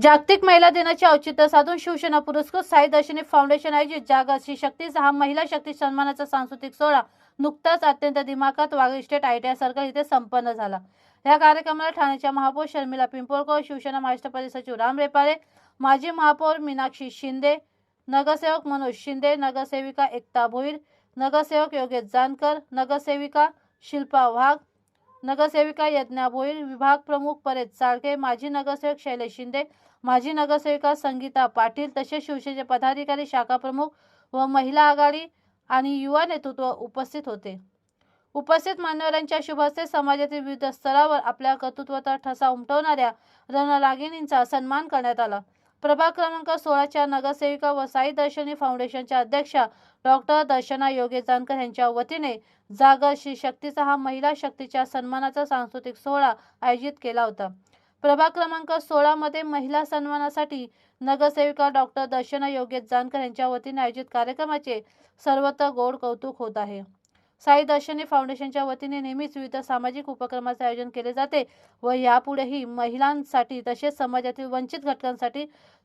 जागतिक महिला दिनाचे औचित्य साधून शिवसेना पुरस्कृत साई दर्शनी फाउंडेशन आयोजित जागर श्री शक्तीचा हा महिला शक्ती सन्मानाचा सांस्कृतिक सोहळा नुकताच अत्यंत दिमाखात वाघ इस्टेट ITI सर्कल इथे संपन्न झाला। या कार्यक्रमाला ठाण्याच्या महापौर शर्मिला पिंपळकर, शिवसेना महाराष्ट्र प्रदेश सचिव राम रेपाळे, माजी महापौर मीनाक्षी शिंदे, नगरसेवक मनोज शिंदे, नगरसेविका एकता भोईर, नगरसेवक योगेश जानकर, नगरसेविका शिल्पा वाघ, नगरसेविका यज्ञा भोईर, विभाग प्रमुख परेश साळके, माजी नगरसेवक शैलेश शिंदे, माजी नगरसेविका संगीता पाटील तसेच शिवसेनेचे पदाधिकारी, शाखा प्रमुख व महिला आघाडी आणि युवा नेतृत्व उपस्थित होते। उपस्थित मान्यवरांच्या शुभ हस्ते समाजातील विविध स्तरावर आपल्या कर्तृत्वाचा ठसा उमटवणाऱ्या रणरागिणींचा सन्मान करण्यात आला। प्रभाग क्रमांक 16च्या नगरसेविका व साई दर्शनी फाउंडेशनच्या अध्यक्षा डॉक्टर दर्शना योगेश जानकर यांच्या वतीने जागर श्री शक्तीचा हा महिला शक्तीच्या सन्मानाचा सांस्कृतिक सोहळा आयोजित केला होता। प्रभाग क्रमांक 16 मध्ये महिला सन्मानासाठी नगरसेविका डॉक्टर दर्शना योगेश जानकर यांच्या वतीने आयोजित कार्यक्रमाचे सर्वत्र गोड कौतुक होत आहे। साई दर्शनी फाउंडेशनच्या वतीने नेहमीच विविध सामाजिक उपक्रमांचे आयोजन केले जाते व यापुढेही महिलांसाठी तसेच समाजातील वंचित घटकांसाठी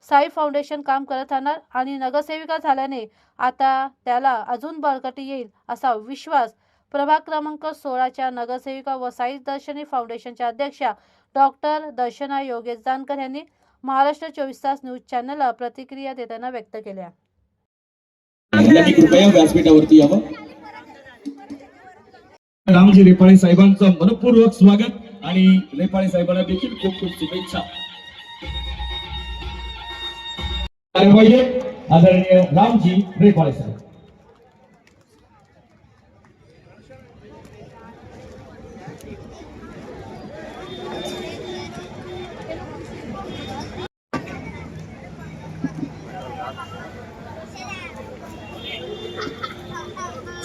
साई फाउंडेशन काम करत राहणार आणि नगरसेविका झाल्याने आता त्याला अजून बळकटी येईल असा विश्वास प्रभाग क्रमांक 16च्या नगरसेविका व साई दर्शनी फाउंडेशनच्या अध्यक्षा डॉक्टर दर्शना योगेश जानकर यांनी महाराष्ट्र 24 तास न्यूज चॅनलला प्रतिक्रिया देताना व्यक्त केल्या। कृपया व्यासपीठावरती यावं। रामजी रेपाळे साहेबांचं मनपूर्वक स्वागत आणि रेपाळे साहेबांना देखील खूप खूप शुभेच्छा। आदरणीय रामजी रेपाळे साहेब।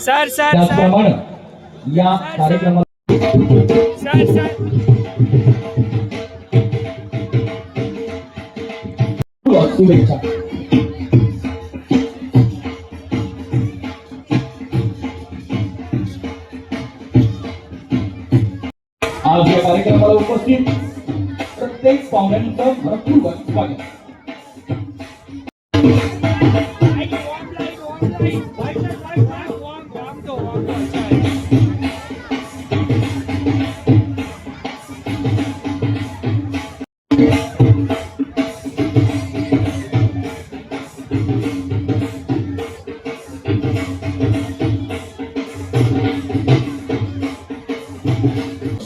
सर सर त्याचप्रमाणे या कार्यक्रमाला सर सर शुभेच्छा। आज या कार्यक्रमाला उपस्थित प्रत्येक पाहुण्यांचं मनपूर्वक स्वागत।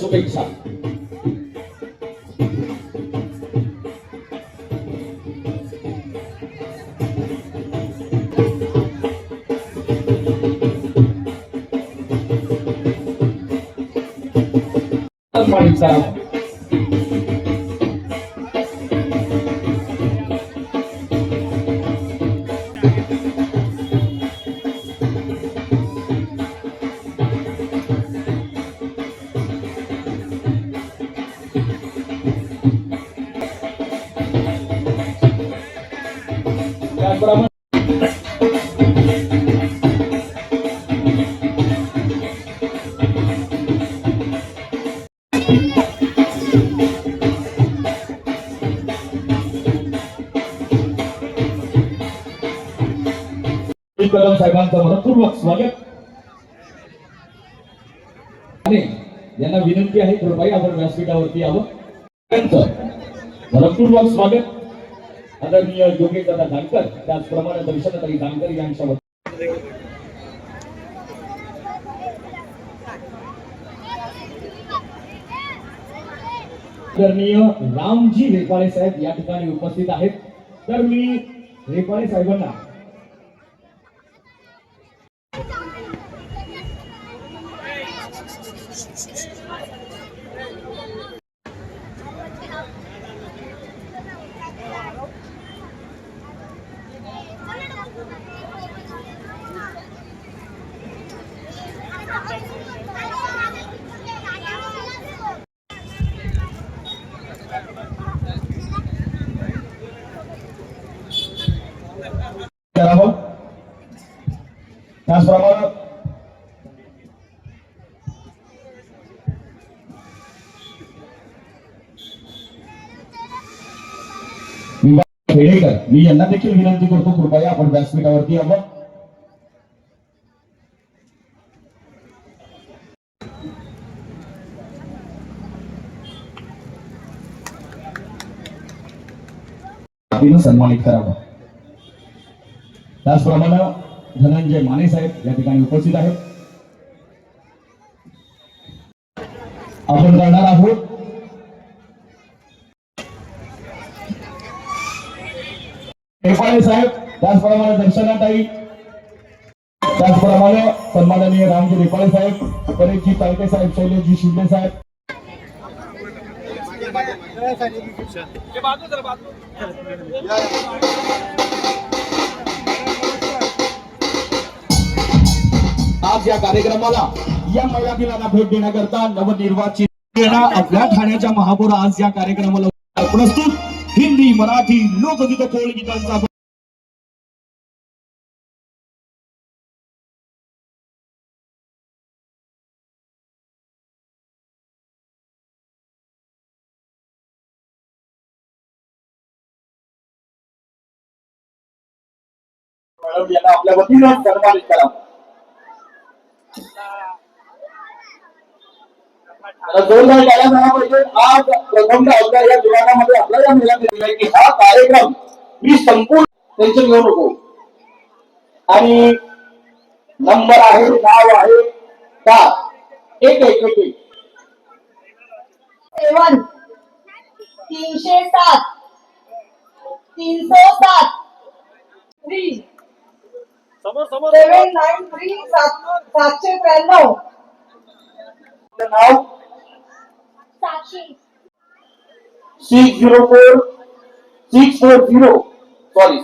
शुभेच्छा। कदम साहेबांचं मनपूर्वक स्वागत आणि यांना विनंती आहे कृपया आपण व्यासपीठावरती यावं। मनपूर्वक स्वागत आदरणीय योगेश दादा जानकर, त्याचप्रमाणे दर्शनाताई जानकर यांच्या आदरणीय रामजी रेपाळे साहेब या ठिकाणी उपस्थित आहेत। तर मी रेपाळे साहेबांना करावं। त्याचप्रमाणे आंबेडकर मी यांना देखील विनंती करतो, कृपया आपण व्यासपीठावरती यावं. सन्मानित करावं. त्याचप्रमाणे धनंजय माने साहेब या ठिकाणी उपस्थित आहेत. आपण करणार आहोत नेपाळे साहेब, त्याचप्रमाणे दर्शनाताई, त्याचप्रमाणे सन्माननीय रामजी नेपाळे साहेब, परेशजी पालके साहेब, शैलेशजी शिंदे साहेब. आज या कार्यक्रमाला या महिला दिनाला भेट देण्याकरता नवनिर्वाचित आपल्या ठाण्याच्या महापौर आज या कार्यक्रमाला प्रस्तुत हिंदी मराठी लोकगीत कोळगीतांचा यांना आपल्या वतीने सन्मानित करावं. जोरदार टाळ्या झाला पाहिजे. आज प्रथमतः आपल्या या दिनामध्ये आपल्याला मिळालं दिलंय की हा कार्यक्रम मी संपूर्ण टेन्शन घेऊ नको आणि नंबर आहे, नाव आहे का एक 307 307 793 793 नाव साक्षी 604 640 सॉरी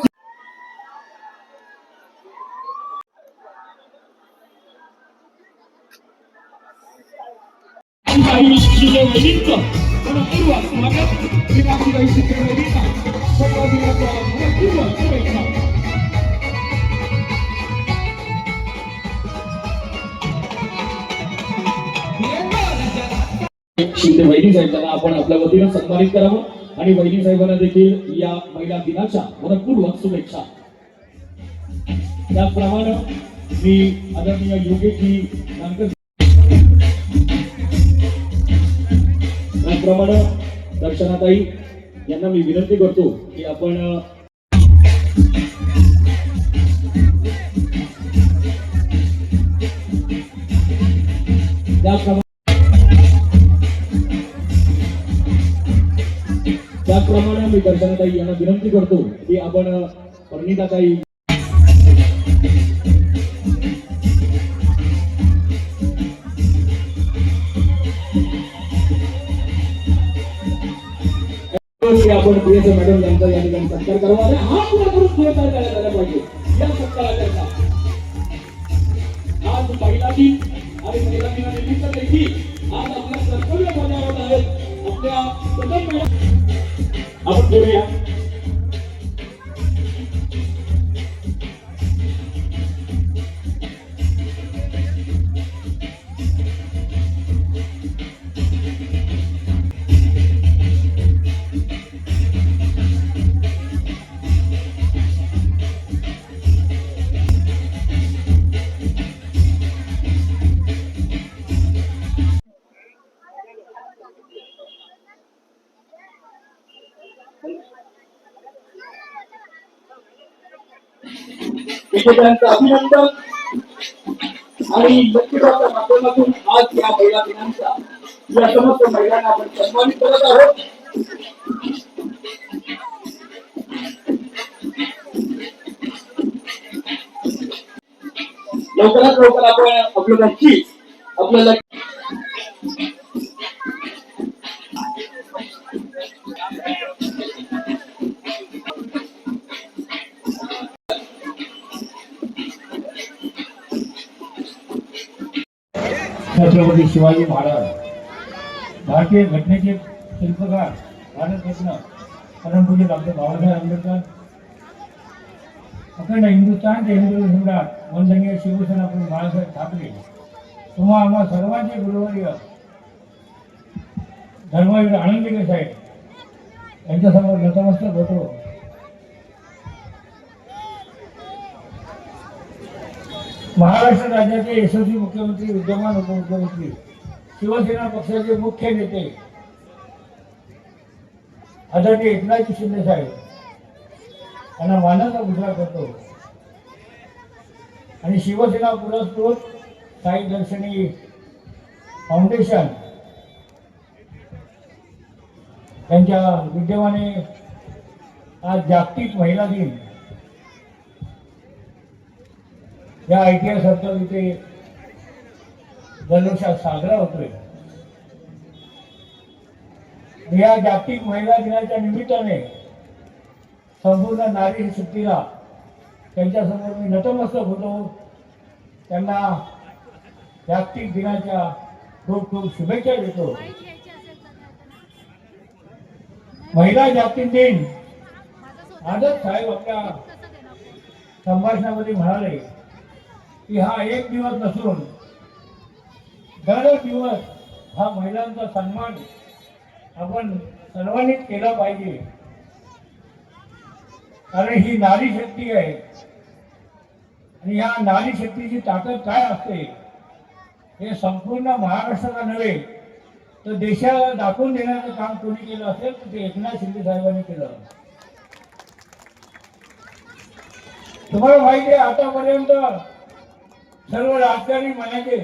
शिंदे वैदी साहेबांना आपण आपल्या वतीने सन्मानित करावं आणि वैदी साहेबांना देखील या महिला दिनाच्या मनपूर्वक शुभेच्छा. त्याचप्रमाणे मी आदरणीय योगेशजी नानकर, त्याचप्रमाणे दर्शनाताई यांना मी विनंती करतो की आपण त्याचप्रमाणे मी दर्शनाताई यांना विनंती करतो की आपण परिणिताताई आपण प्रियस मॅडम यांचा या ठिकाणी सत्कार करावा आणि हा पुरा करून जोरदार करायला झाला पाहिजे या सत्काराकरता. आज महिला दिन आणि महिला दिनानिमित्त देखील आज आपल्या कर्तव्य बजावत आहेत आपल्या प्रथम आपण बोलूया. त्यांचं अभिनंदन आणि व्यक्तिगत माध्यमातून आज या महिला दिनांचा या समस्त महिलांना आपण सन्मानित करत आहोत. लवकरात लवकर आपण आपलं नक्की आपल्याला छत्रपती शिवाजी महाराज भारतीय घटनेचे शिल्पकार भारतरत्न परमपूज्य डॉक्टर बाबासाहेब आंबेडकर अखंड हिंदुस्थान ते हिंदू सम्राट वंदनीय शिवसेनापती बाळासाहेब ठाकरे तुम्हा आम्हा सर्वांचे गुरुवर्य धर्मवीर आनंदीकर साहेब यांच्यासमोर नतमस्तक होतो महाराष्ट्र राज्याचे यशस्वी मुख्यमंत्री, विद्यमान उपमुख्यमंत्री, शिवसेना पक्षाचे मुख्य नेते आदरणीय एकनाथ शिंदे साहेब यांना मानाचा मुजरा करतो आणि शिवसेना पुरस्कृत साई दर्शनी फाउंडेशन यांच्या विद्यमाने आज जागतिक महिला दिन या ITI सर्कल इथे जल्लोषात साजरा होतोय. या जागतिक महिला दिनाच्या निमित्ताने संपूर्ण नारी शक्तीला त्यांच्यासमोर मी नतमस्तक होतो. त्यांना जागतिक दिनाच्या खूप खूप शुभेच्छा देतो. महिला जागतिक दिन आजच साहेब आपल्या संभाषणामध्ये म्हणाले की हा एक दिवस नसून दर दिवस हा महिलांचा सन्मान आपण सर्वांनीच केला पाहिजे. कारण ही नारी शक्ती आहे आणि या नारी शक्तीची ताकद काय असते हे संपूर्ण महाराष्ट्राला नव्हे तर देशाला दाखवून देण्याचं काम कोणी केलं असेल तर ते एकनाथ शिंदे साहेबांनी केलं. तुम्हाला माहिती आहे आतापर्यंत सर्व राजकारणी म्हणायचे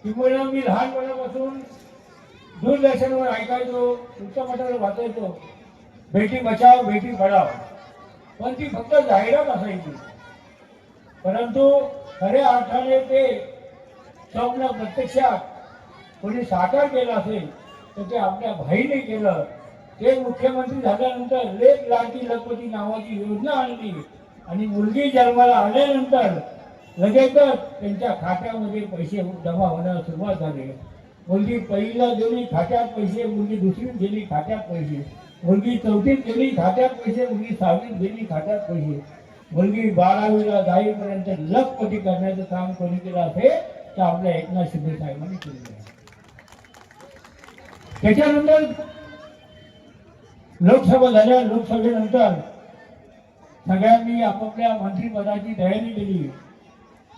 की मी लहानपणापासून दूरदर्शनवर ऐकायचो, वृत्तपत्रावर वाचायचो बेटी बचाव बेटी पढाव, पण ती फक्त जाहिरात असायची. परंतु खऱ्या अर्थाने ते स्वप्न प्रत्यक्षात कोणी साकार केलं असेल तर ते आपल्या भाईने केलं. ते मुख्यमंत्री झाल्यानंतर लेक लाडकी लखपती नावाची योजना आणली आणि मुलगी जन्माला आल्यानंतर लगेचच त्यांच्या खात्यामध्ये पैसे जमा होण्यास सुरुवात झाली. मुलगी पहिलीला गेली खात्यात पैसे, मुलगी दुसरीत गेली खात्यात पैसे, मुलगी चौथीत गेली खात्यात पैसे, मुलगी सहावीत गेली खात्यात पैसे, मुलगी 12वीला जाईपर्यंत लखपती करण्याचं काम कोणी केलं असेल तर आपल्या एकनाथ शिंदे साहेबांनी केलेलं आहे. त्याच्यानंतर लोकसभा झाल्या. लोकसभेनंतर सगळ्यांनी आपापल्या मंत्रिपदाची तयारी केली.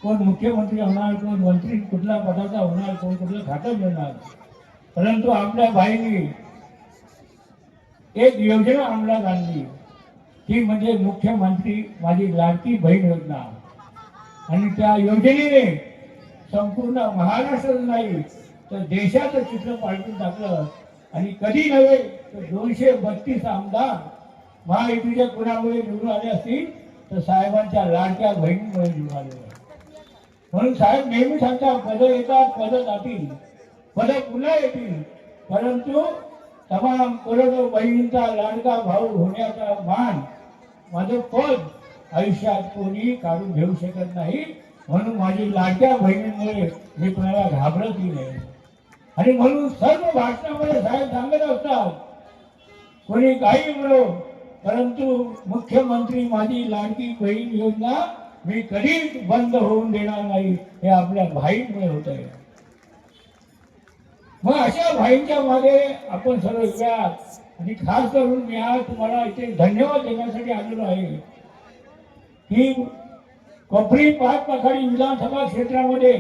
कोण मुख्यमंत्री होणार, कोण मंत्री कुठल्या पदाचा होणार, कोण कुठलं खातं मिळणार. परंतु आपल्या बाईंनी एक योजना अंमलात आणली ती म्हणजे मुख्यमंत्री माझी लाडकी बहीण योजना. आणि त्या योजनेने संपूर्ण महाराष्ट्र नाही तर देशाचं चित्र पालटून टाकलं. आणि कधी नव्हे तर 232 आमदार महायुतीच्या कुणामुळे निवडून आले असतील तर साहेबांच्या लाडक्या बहिणीमुळे निवडून आले. म्हणून साहेब नेहमी सांगतात पदं येतात पदं जातील, पदं पुन्हा येतील, परंतु तमाम करोडो बहिणींचा लाडका भाऊ होण्याचा मान माझं पद आयुष्यात कोणी काढून घेऊ शकत नाही. म्हणून माझी लाडक्या बहिणींमुळे मी कोणाला घाबरतही नाही. आणि म्हणून सर्व भाषणामध्ये साहेब सांगत असतात कोणी काही म्हणो परंतु मुख्यमंत्री माझी लाडकी बहीण योजना मी कधीच बंद होऊन देणार नाही. हे आपल्या भाईंमुळे होत आहे. मग अशा भाईंच्या मागे आपण सर्व येऊयात. आणि खास करून मी आज तुम्हाला इथे धन्यवाद देण्यासाठी आलेलो आहे की कोपरी पाचपखाडी विधानसभा क्षेत्रामध्ये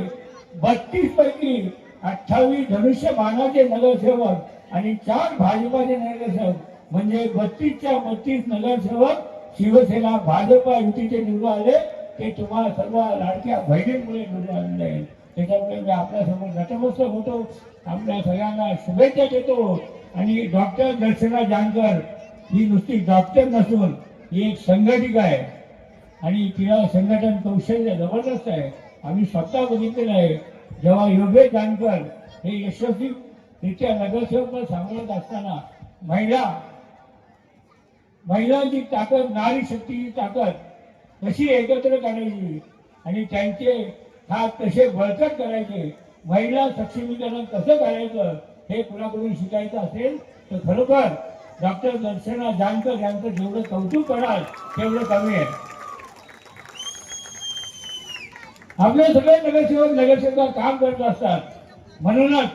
32 पैकी 28 धनुष्यबाणाचे नगरसेवक आणि 4 भाजपाचे नगरसेवक म्हणजे 32च्या 32 नगरसेवक शिवसेना भाजपा युतीचे निवडून आले. ते तुम्हाला सर्व लाडक्या बहिणींमुळे निवडून आलेले आहेत. त्याच्यामुळे मी आपल्यासमोर नतमस्तक होतो. आपल्या सगळ्यांना शुभेच्छा देतो. आणि डॉक्टर दर्शना जानकर ही नुसती डॉक्टर नसून ही एक संघटिका आहे आणि तिला संघटन कौशल्य जबरदस्त आहे. आम्ही स्वतः बघितलेलं आहे. जेव्हा योगेश जानकर हे यशस्वीरित्या नगरसेवक सांभाळत असताना महिलांची ताकद, नारी शक्तीची ताकद कशी एकत्र करायची आणि त्यांचे हात कसे बळकट करायचे, महिला सक्षमीकरण कसं करायचं हे कुणाकडून शिकायचं असेल तर खरोखर डॉक्टर दर्शना जानकर यांचं जेवढं कौतुक कराल तेवढं कमी आहे. आपले सगळे नगरसेवक काम करत असतात. म्हणूनच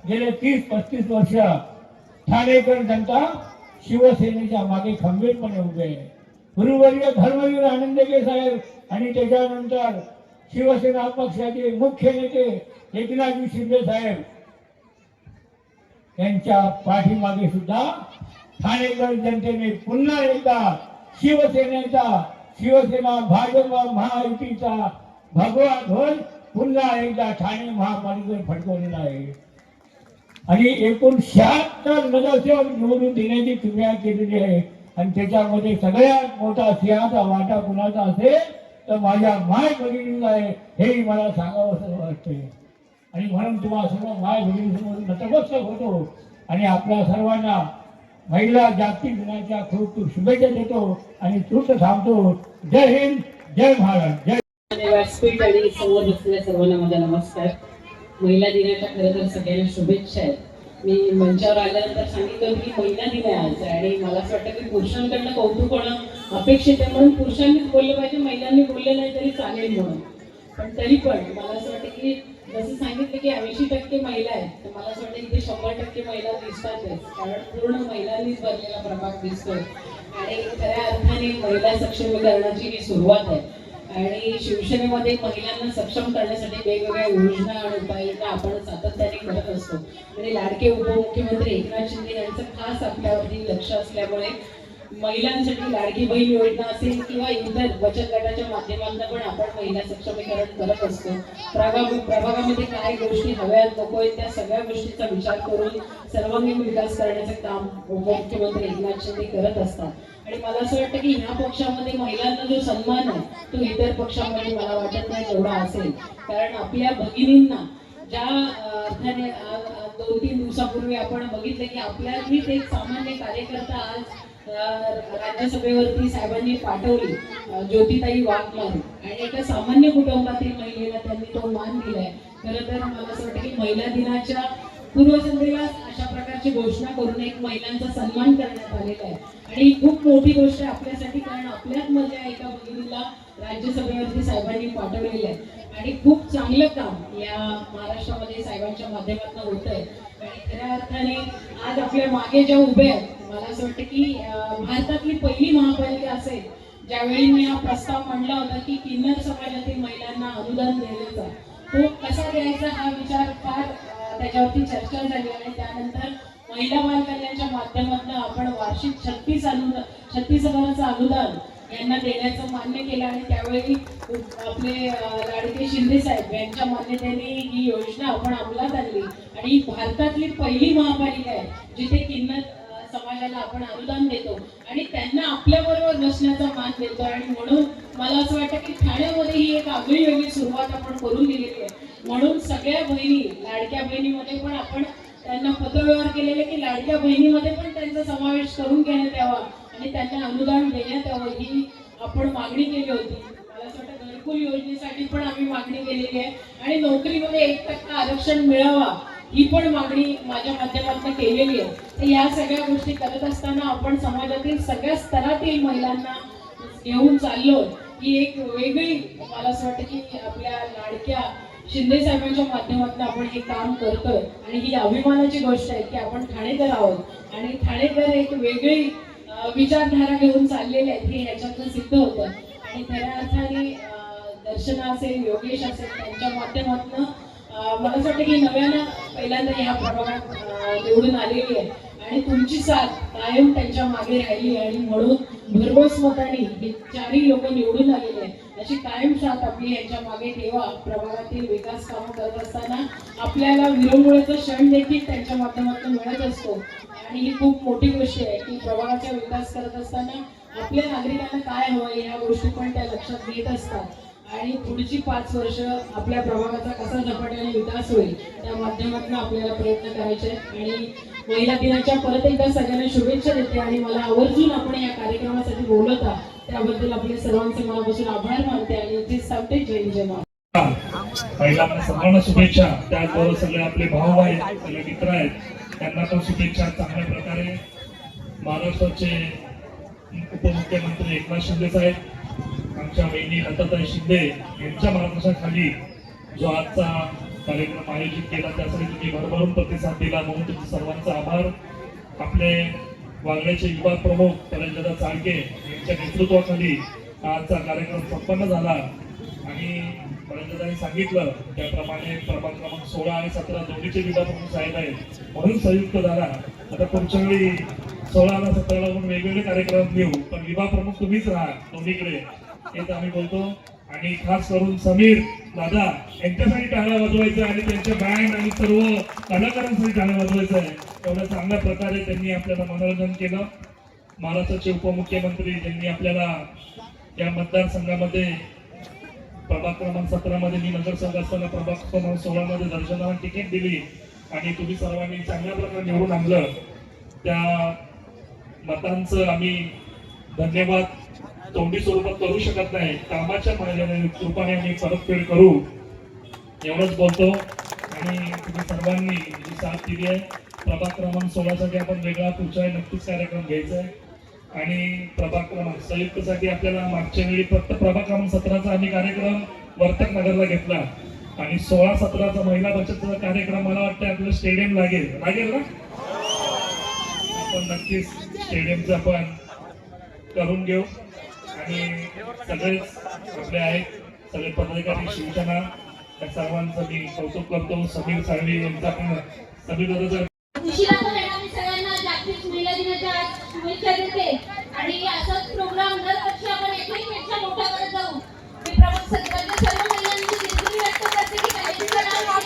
गेले 30-35 वर्ष ठाणेकर जनता शिवसेनेच्या मागे खंबीरपणे उभे आहे. गुरुवर्य धर्मवीर आनंदगे साहेब आणि त्याच्यानंतर शिवसेना पक्षाचे मुख्य नेते एकनाथजी शिंदे साहेब यांच्या पाठीमागे सुद्धा ठाणेकर जनतेने पुन्हा एकदा शिवसेना भाजप महायुतीचा भगवा ध्वज पुन्हा एकदा ठाणे महापालिकेवर फडकवलेला आहे. आणि एकूण 76 नगरसेवक निवडून देण्याची क्रिया केलेली आहे. आणि त्याच्यामध्ये सगळ्यात मोठा सिंहाचा वाटा कुणाचा असेल तर माझ्या माय भगिनीचा आहे, हे मला सांगावं असं वाटतंय. आणि म्हणून तुम्हाला सर्व माय भगिनीसमोर नतमस्तक होतो आणि आपल्या सर्वांना महिला जागतिक दिनाच्या खूप खूप शुभेच्छा देतो आणि तूच थांबतो. जय हिंद, जय महाराष्ट्र, जय. व्यासपीठ आणि समोर बसलेल्या सर्वांना माझा नमस्कार. महिला दिनाच्या खरं तर सगळ्यांना शुभेच्छा आहेत. मी मंचावर आल्यानंतर सांगितलं की महिला दिन आहे आज आणि मला असं वाटतं की पुरुषांकडनं कौतुक होणं अपेक्षित आहे, म्हणून पुरुषांनीच बोललं पाहिजे, महिलांनी बोलले नाही तरी चालेल म्हणून. पण तरी पण मला असं वाटतं की जसं सांगितलं की 80% महिला आहेत, तर मला असं वाटतं इथे 100% महिला दिसतातच, कारण पूर्ण महिलांनीच भरलेला प्रभाग दिसतोय. आणि खऱ्या अर्थाने महिला सक्षमीकरणाची ही सुरुवात आहे. आणि शिवसेनेमध्ये महिलांना सक्षम करण्यासाठी वेगवेगळ्या योजना आणि उपाययोजना आपण सातत्याने करत असतो. म्हणजे लाडके उपमुख्यमंत्री एकनाथ शिंदे यांचं खास आपल्यावरती लक्ष असल्यामुळे महिलांसाठी लाडकी बहीण योजना असेल किंवा इतर बचत गटाच्या माध्यमातून पण आपण महिला सक्षमीकरण करत असतो. प्रभागामध्ये काय गोष्टी हव्यात नको आहेत त्या सगळ्या गोष्टींचा विचार करून सर्वांगीण विकास करण्याचं काम उपमुख्यमंत्री एकनाथ शिंदे करत असतात. आणि मला असं वाटतं की ह्या पक्षामध्ये महिलांना जो सन्मान आहे तो इतर पक्षामध्ये मला वाटत नाही तेवढा असेल. कारण आपल्या भगिनींना ज्या अर्थाने 2-3 दिवसापूर्वी आपण बघितलं की आपल्यातलीच एक सामान्य कार्यकर्ता आज राज्यसभेवरती साहेबांनी पाठवली, ज्योतिताई वाघमारे, आणि एका सामान्य कुटुंबातील महिलेला त्यांनी तो मान दिलाय. खरं तर मला असं वाटतं की महिला दिनाच्या पूर्वसंध्येला अशा प्रकारची घोषणा करून एक महिलांचा सन्मान करण्यात आलेला आहे. आणि ही खूप मोठी गोष्ट आहे आपल्यासाठी, कारण आपल्याच मधल्या एका भगिनीला राज्यसभेवरती साहेबांनी पाठवलेलं आहे. आणि खूप चांगलं काम या महाराष्ट्रामध्ये साहेबांच्या माध्यमातून होत आहे. आणि खऱ्या अर्थाने आज आपल्या मागे ज्या उभे आहेत, मला असं वाटतं की भारतातली पहिली महापालिका असेल ज्यावेळी मी हा प्रस्ताव मांडला होता की किन्नर समाजातील महिलांना अनुदान द्यायचा, तो कसा द्यायचा हा विचार फार त्याच्यावरती चर्चा झाली. आणि त्यानंतर महिला बाल कल्याणच्या माध्यमातून आपण वार्षिक 36,000चं अनुदान यांना देण्याचं मान्य केलं. आणि त्यावेळी आपले लाडके शिंदे साहेब यांच्या मान्यतेने ही योजना आपण अंमलात आणली. आणि भारतातली पहिली महापालिका आहे जिथे किन्नर समाजाला आपण अनुदान देतो आणि त्यांना आपल्याबरोबर बसण्याचा मान देतो. आणि म्हणून मला असं वाटतं की ठाण्यामध्ये ही एक आगळी वेगळी सुरुवात आपण करून दिलेली आहे. म्हणून सगळ्या बहिणी, लाडक्या बहिणीमध्ये पण आपण त्यांना पत्रव्यवहार केलेले की लाडक्या बहिणीमध्ये पण त्यांचा समावेश करून घेण्यात यावा आणि त्यांना अनुदान देण्यात यावं, ही आपण मागणी केली होती. मला असं वाटतं घरकुल योजनेसाठी पण आम्ही मागणी केलेली आहे. आणि नोकरीमध्ये 1% आरक्षण मिळावा ही पण मागणी माझ्या माध्यमातून केलेली आहे. तर या सगळ्या गोष्टी करत असताना आपण समाजातील सगळ्या स्तरातील महिलांना घेऊन चाललो. ही एक वेगळी मला असं वाटतं की आपल्या लाडक्या शिंदे साहेबांच्या माध्यमातून आपण हे काम करतोय. आणि ही अभिमानाची गोष्ट आहे की आपण ठाणेकर आहोत आणि ठाणेकर एक वेगळी विचारधारा घेऊन चाललेले आहेत हे याच्यातून सिद्ध होतं. आणि खऱ्या अर्थाने दर्शना असेल, योगेश असेल, त्यांच्या माध्यमातून मला असं वाटतं की नव्यानं पहिल्यांदा ह्या प्रभागात निवडून आलेली आहे आणि तुमची साथ कायम त्यांच्या मागे राहिली. आणि म्हणून भरघोस मताने हे 4ही लोक निवडून आलेले आहेत. अशी कायम साथ आपली यांच्या मागे ठेवा. प्रभागातील विकास कामं करत असताना आपल्याला विरंगुळ्याचा क्षण देखील त्यांच्या माध्यमातून मिळत असतो. आणि ही खूप मोठी गोष्ट आहे की प्रभागाचा विकास करत असताना आपल्या नागरिकांना काय हवं ह्या गोष्टी पण त्या लक्षात घेत असतात. आणि पुढची 5 वर्ष आपल्या प्रभागाचा कसा झपाट्याने विकास होईल त्या माध्यमातून आपल्याला प्रयत्न करायचे. आणि महिला दिनाच्या परत एकदा सगळ्यांना शुभेच्छा देते. आणि मला आवर्जून आपण या कार्यक्रमासाठी बोलवता त्याबद्दल आपले सर्वांचे मनापासून आभार मानते आणि इथेच सांगते जय जय महाराष्ट्र. पहिल्यांदा सर्वांना शुभेच्छा. त्याचबरोबर सगळे आपले भाऊ आहेत, सगळे मित्र आहेत, त्यांना पण शुभेच्छा. चांगल्या प्रकारे महाराष्ट्राचे उपमुख्यमंत्री एकनाथ शिंदे साहेब, आमच्या बहिणी लताताई शिंदे यांच्या मार्गदर्शनाखाली जो आजचा कार्यक्रम आयोजित केला त्यासाठी तुम्ही भरभरून प्रतिसाद दिला, म्हणून तुमचे सर्वांचा आभार. आपले वागण्याचे विभाग प्रमुख कलशदादा चाळके यांच्या नेतृत्वाखाली आजचा कार्यक्रम संपन्न झाला. आणि परंतु त्यांनी सांगितलं त्याप्रमाणे प्रभाग क्रमांक 16 आणि 17 दोन्हीचे विभाग प्रमुख साहेब आहेत म्हणून संयुक्त झाला. आता पुढच्या वेळी 16 आणि 17 पण वेगवेगळे कार्यक्रम घेऊ, पण विभाग प्रमुख तुम्हीच राहा दोन्हीकडे, हेच आम्ही बोलतो. आणि खास करून समीर दादा यांच्यासाठी टाळ्या वाजवायचं आणि त्यांच्या बँड आणि सर्व कलाकारांसाठी टाळ्या वाजवायचं आहे. एवढ्या चांगल्या प्रकारे त्यांनी आपल्याला मनोरंजन केलं. महाराष्ट्राचे उपमुख्यमंत्री ज्यांनी आपल्याला या मतदारसंघामध्ये प्रभाग क्रमांक 17 मध्ये मी नगरसेवक असताना प्रभाग क्रमांक 16 मध्ये दर्शनाला तिकीट दिली आणि तुम्ही सर्वांनी चांगल्या प्रकारे निवडून आणलं. त्या मतांचं आम्ही धन्यवाद तोंडी स्वरूपात करू शकत नाही, कामाच्या रूपाने आम्ही परतफेड करू एवढंच बोलतो. आणि तुम्ही सर्वांनी जी साथ दिली आहे, प्रभाग क्रमांक 16 साठी आपण वेगळा पुढच्या नक्कीच कार्यक्रम घ्यायचा आहे. आणि प्रभाग क्रमांक संयुक्तसाठी आपल्याला मागच्या वेळी फक्त प्रभाग क्रमांक 17चा आम्ही कार्यक्रम वर्तक नगरला घेतला आणि 16-17चा महिला बचतचा कार्यक्रम मला वाटतं आपलं स्टेडियम लागेल ना. आपण नक्कीच स्टेडियमचं आपण करून घेऊ. आणि सगळेच आपले आहेत, सगळे पदाधिकारी शिवसेना, त्या सर्वांचं मी कौतुक करतो. समीर साळवी यांचा पण समीर दादाचा उशिरा पण येणार. मी सगळ्यांना जागतिक महिला दिनाच्या शुभेच्छा देते आणि असाच प्रोग्राम दरवर्षी आपण एकमेकांपेक्षा मोठा करत जाऊ. मी प्रभाग 17च्या सर्व महिलांची दिलगिरी व्यक्त करते की त्यांचं नाव यावं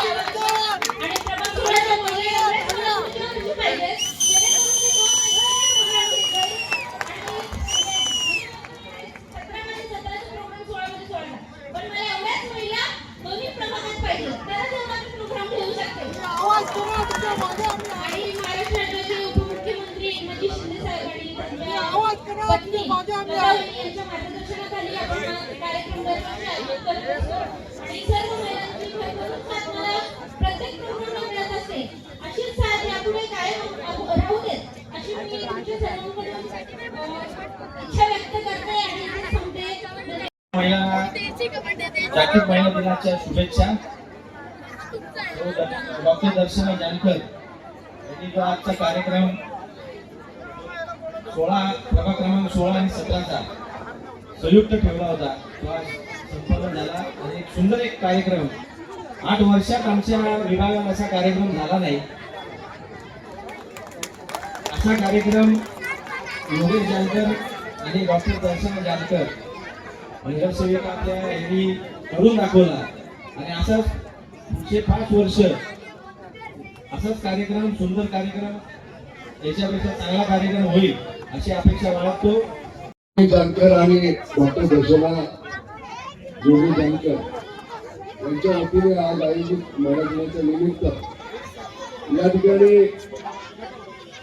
आणि प्रभाग 16च्या महिला एवढ्या चांगल्या उद्योगांची पाहिजे जेणेकरून ते 2 महिन्यात प्रोग्राम घेतील आणि 17मध्ये 17चा प्रोग्राम 16मध्ये 16ला. पण मला एवढ्याच महिला दोन्ही प्रभागात पाहिजे, तरच एवढा प्रोग्राम घेऊ शकते. आणि महाराष्ट्र राज्याचे उपमुख्यमंत्री एकनाथ शिंदे साहेब आणि त्यांच्या पत्नी लतावली यांच्या मार्गदर्शनाखाली आपण कार्यक्रम दरवर्षी आयोजित करत असतो. आणि सर्व महिलांची भरभरून साथ मला प्रत्येक प्रोग्रामला मिळत असते. अशीच साथ यापुढे कायम राहू देत अशी मी तुमच्या सर्वांकडून इच्छा व्यक्त करते आणि इथे सांगते. महिलांना जागतिक महिला दिनाच्या शुभेच्छा. डॉक्टर दर्शना जानकर यांनी जो आजचा कार्यक्रम प्रभाग क्रमांक 16 आणि 17चा संयुक्त ठेवला होता तो आज संपन्न झाला. आणि सुंदर एक कार्यक्रम, 8 वर्षात आमच्या विभागात असा कार्यक्रम झाला नाही. असा कार्यक्रम योगेश जानकर आणि डॉक्टर दर्शना जानकर नगरसेविका आपल्या यांनी करून दाखवला. आणि असाच पुढचे 5 वर्ष असाच कार्यक्रम, सुंदर कार्यक्रम, याच्यापेक्षा चांगला कार्यक्रम होईल अशी अपेक्षा बाळगतो. जानकर आणि डॉक्टर दर्शना जोगी जानकर यांच्या वतीने आज आयोजित महिला दिनाच्या निमित्त या ठिकाणी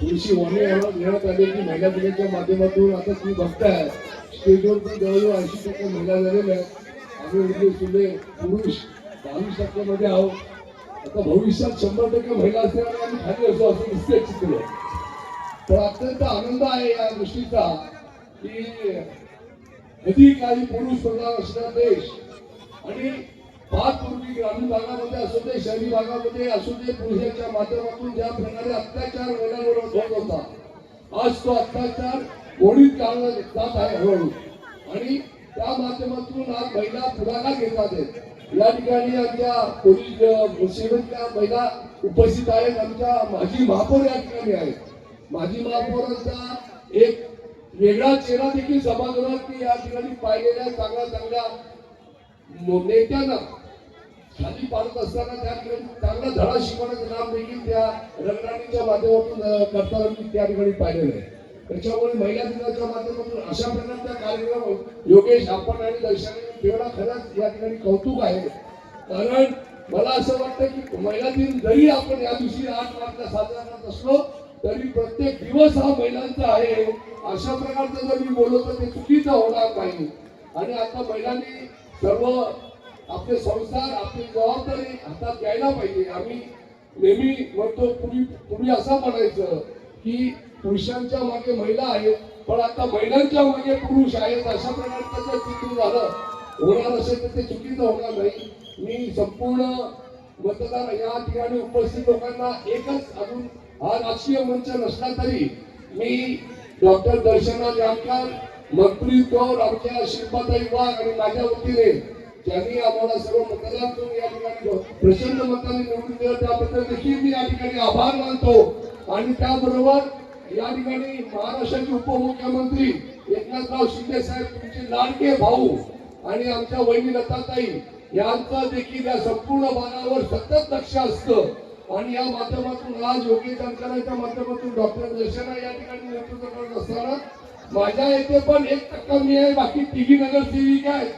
थोडीशी वाणी घेण्यात आली की महिला दिनाच्या माध्यमातून आता तुम्ही बघताय स्टेजवरती जवळजवळ 80% महिला झालेल्या आहेत. आम्ही म्हणजे सुद्धा पुरुष 22% मध्ये आहोत. आता भविष्यात 100% महिला असल्याने आम्ही खाली असो असं दिसतंय चित्र. पण अत्यंत आनंद आहे या गोष्टीचा की कधी काही पुरुष प्रधान असणारा देश आणि पूर्वी ग्रामीण भागामध्ये असू दे, शहरी भागामध्ये असू दे, पुरुषाच्या माध्यमातून ज्या प्रकारे अत्याचार महिलांवर होत होता, आज तो अत्याचार मोडीत काढला जात आहे हळूहळू. आणि त्या माध्यमातून आज महिला पुढाकार घेतात आहेत. या ठिकाणी आमच्या पोलीस सेवेच्या महिला उपस्थित आहेत. आमच्या माजी महापौर या ठिकाणी आहेत. माजी महापौरांचा एक वेगळा चेहरा देखील समाजात की या ठिकाणी पाहिलेल्या चांगल्या नेत्यांना खाली पाडत असताना त्या ठिकाणी चांगला धडा शिकवण्याचं काम देखील त्या रंगराणीच्या माध्यमातून करताना मी त्या ठिकाणी पाहिलेलं आहे. त्याच्यामुळे महिला दिनाच्या माध्यमातून अशा प्रकारचा कार्यक्रम योगेश आपण आणि दर्शनाने ठेवला खरंच या ठिकाणी कौतुक आहे. कारण मला असं वाटतं की महिला दिन जरी आपण या दिवशी 8 मार्चला साजरा करत असलो तरी प्रत्येक दिवस हा महिलांचा आहे. अशा प्रकारचं जर मी बोललो तर ते चुकीचं होणार नाही. आणि आता महिलांनी सर्व आपले संसार, आपली जबाबदारी हातात घ्यायला पाहिजे. आम्ही नेहमी म्हणतो पूर्वी असं म्हणायचं की पुरुषांच्या मागे महिला आहेत, पण आता महिलांच्या मागे पुरुष आहेत. अशा प्रकारचं जर चित्र झालं होणार असेल तर ते चुकीचं होणार नाही. मी संपूर्ण मतदार या ठिकाणी उपस्थित लोकांना एकच अजून हा राजकीय मंच नसला तरी मी डॉक्टर दर्शना जानकर, मंत्री कौर, आमच्या शिल्पाताई वाघ आणि माझ्या वतीने ज्यांनी आम्हाला सर्व मतदान करून या ठिकाणी प्रचंड मताने निवडून दिलं त्याबद्दल देखील मी या ठिकाणी आभार मानतो. आणि त्याबरोबर या ठिकाणी महाराष्ट्राचे उपमुख्यमंत्री एकनाथराव शिंदे साहेब, तुमचे लाडके भाऊ आणि आमच्या वहिनी लताताई यांचं देखील या संपूर्ण भागावर सतत लक्ष असतं. आणि या माध्यमातून आज योगी जानकरांच्या माध्यमातून डॉक्टर दर्शना या ठिकाणी नेतृत्व करत असताना माझ्या येथे पण 1% मी आहे, बाकी तिघी नगरसेविका आहेत.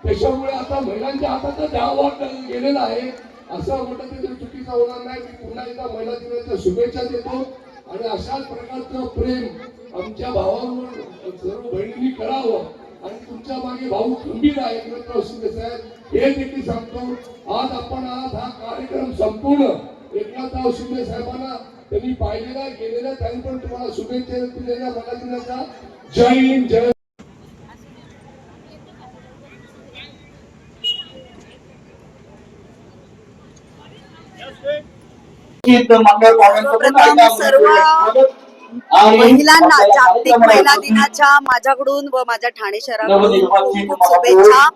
त्याच्यामुळे आता महिलांच्या हातात द्यावा गेलेला आहे असं म्हटलं तरी चुकीचं होणार नाही. मी पुन्हा एकदा महिला दिनाच्या शुभेच्छा देतो. आणि अशाच प्रकारचं प्रेम आमच्या भावांवर सर्व बहिणींनी करावं. आणि तुमच्या मागे भाऊ खंबीर आहे एकनाथराव शिंदे साहेब हे देखील सांगतो. आज आपण आज हा कार्यक्रम संपूर्ण एकनाथराव शिंदे साहेबांना त्यांनी पाहिलेला गेलेला त्यांनी पण तुम्हाला शुभेच्छा दिलेल्या महिला दिनाच्या. जय हिंद, जय सर्व महिलांना जागतिक महिला दिनाच्या माझ्याकडून व माझ्या ठाणे शहराकडून खूप खूप शुभेच्छा.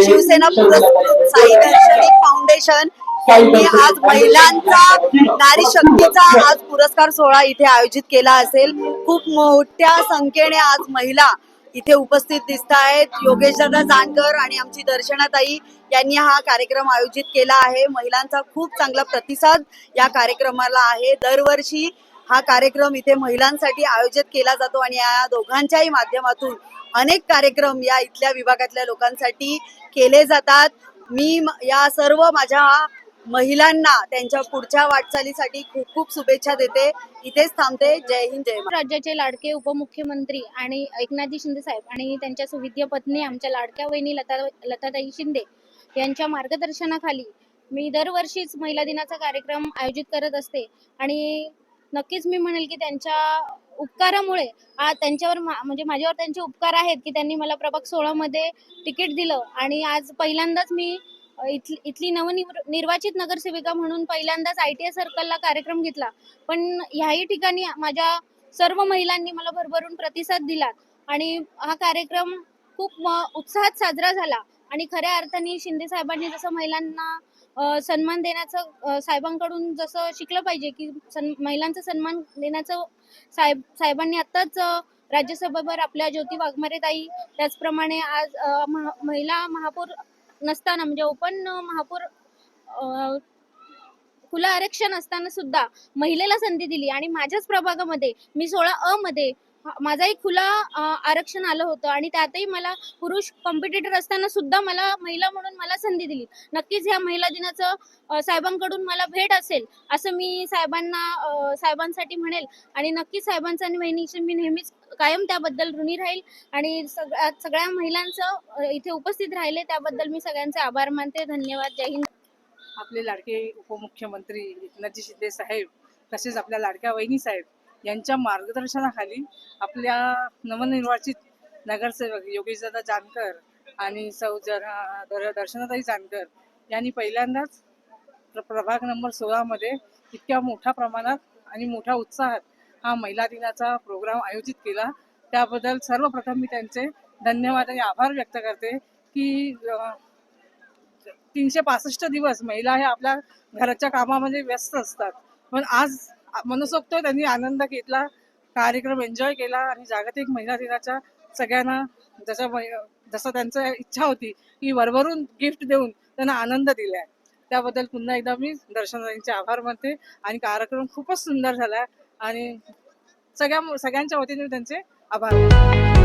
शिवसेना पुरस्कृत साई दर्शनी फाउंडेशन यांनी आज महिलांचा नारी शक्तीचा आज पुरस्कार सोहळा इथे आयोजित केला असेल. खूप मोठ्या संख्येने आज महिला इथे उपस्थित दिसत आहेत. योगेशदादा जानकर आणि आमची दर्शनाताई यांनी हा कार्यक्रम आयोजित केला आहे. महिलांचा खूप चांगला प्रतिसाद या कार्यक्रमाला आहे. दरवर्षी हा कार्यक्रम इथे महिलांसाठी आयोजित केला जातो आणि या दोघांच्याही माध्यमातून अनेक कार्यक्रम या इथल्या विभागातल्या लोकांसाठी केले जातात. मी या सर्व माझ्या महिलांना त्यांच्या पुढच्या वाटचालीसाठी खूप खूप शुभेच्छा देते. इथेच थांबते. जय हिंद, जय महाराष्ट्र. राज्याचे लाडके उपमुख्यमंत्री आणि एकनाथजी शिंदे साहेब आणि त्यांच्या सुविद्य पत्नी आमच्या लाडक्या वहिनी लताताई शिंदे यांच्या मार्गदर्शनाखाली मी दरवर्षीच महिला दिनाचा कार्यक्रम आयोजित करत असते. आणि नक्कीच मी म्हणेल की त्यांच्या उपकारामुळे आज त्यांच्यावर म्हणजे माझ्यावर त्यांचे उपकार आहेत की त्यांनी मला प्रभाग 16 मध्ये तिकीट दिलं. आणि आज पहिल्यांदाच मी इथली नवनिर्वाचित नगरसेविका म्हणून पहिल्यांदाच ITI सर्कलला कार्यक्रम घेतला. पण ह्याही ठिकाणी माझ्या सर्व महिलांनी मला भरभरून प्रतिसाद दिला आणि हा कार्यक्रम खूप उत्साहात साजरा झाला. आणि खऱ्या अर्थाने शिंदे साहेबांनी जसं महिलांना सन्मान देण्याचं साहेबांकडून जसं शिकलं पाहिजे की महिलांचा सन्मान देण्याचं साहेबांनी आत्ताच राज्यसभेवर आपल्या ज्योती वाघमारे ताई त्याचप्रमाणे आज महिला महापौर नसताना म्हणजे ओपन महापौर खुलं आरक्षण असताना सुद्धा महिलेला संधी दिली. आणि माझ्याच प्रभागामध्ये मी 16A मध्ये माझा एक खुला आरक्षण आलं होतं आणि त्यातही मला पुरुष कॉम्पिटिटर असताना सुद्धा मला महिला म्हणून मला संधी दिली. नक्कीच ह्या महिला दिनाचं साहेबांकडून मला भेट असेल असं मी साहेबांसाठी म्हणेल. आणि नक्कीच साहेबांचा आणि वहिनीची मी नेहमीच कायम त्याबद्दल ऋणी राहील. आणि सगळ्या महिलांचं इथे उपस्थित राहिले त्याबद्दल मी सगळ्यांचे आभार मानते. धन्यवाद. जय हिंद. आपले लाडके उपमुख्यमंत्री एकनाथजी शिंदे साहेब तसेच आपल्या लाडक्या वहिनी साहेब यांच्या मार्गदर्शनाखाली आपल्या नवनिर्वाचित नगरसेवक योगेशदादा जानकर आणि दर्शनाताई जानकर यांनी पहिल्यांदाच प्रभाग नंबर 16 मध्ये इतक्या मोठ्या प्रमाणात आणि मोठ्या उत्साहात हा महिला दिनाचा प्रोग्राम आयोजित केला. त्याबद्दल सर्वप्रथम मी त्यांचे धन्यवाद आणि आभार व्यक्त करते की 365 दिवस महिला हे आपल्या घराच्या कामामध्ये व्यस्त असतात. पण आज मनसोक्त त्यांनी आनंद घेतला, कार्यक्रम एन्जॉय केला आणि जागतिक महिला दिनाच्या सगळ्यांना जसं त्यांचं इच्छा होती की भरभरून गिफ्ट देऊन त्यांना आनंद दिलाय. त्याबद्दल पुन्हा एकदा मी दर्शनाताईंचे आभार मानते. आणि कार्यक्रम खूपच सुंदर झाला आणि सगळ्यांच्या वतीने त्यांचे आभार मानते.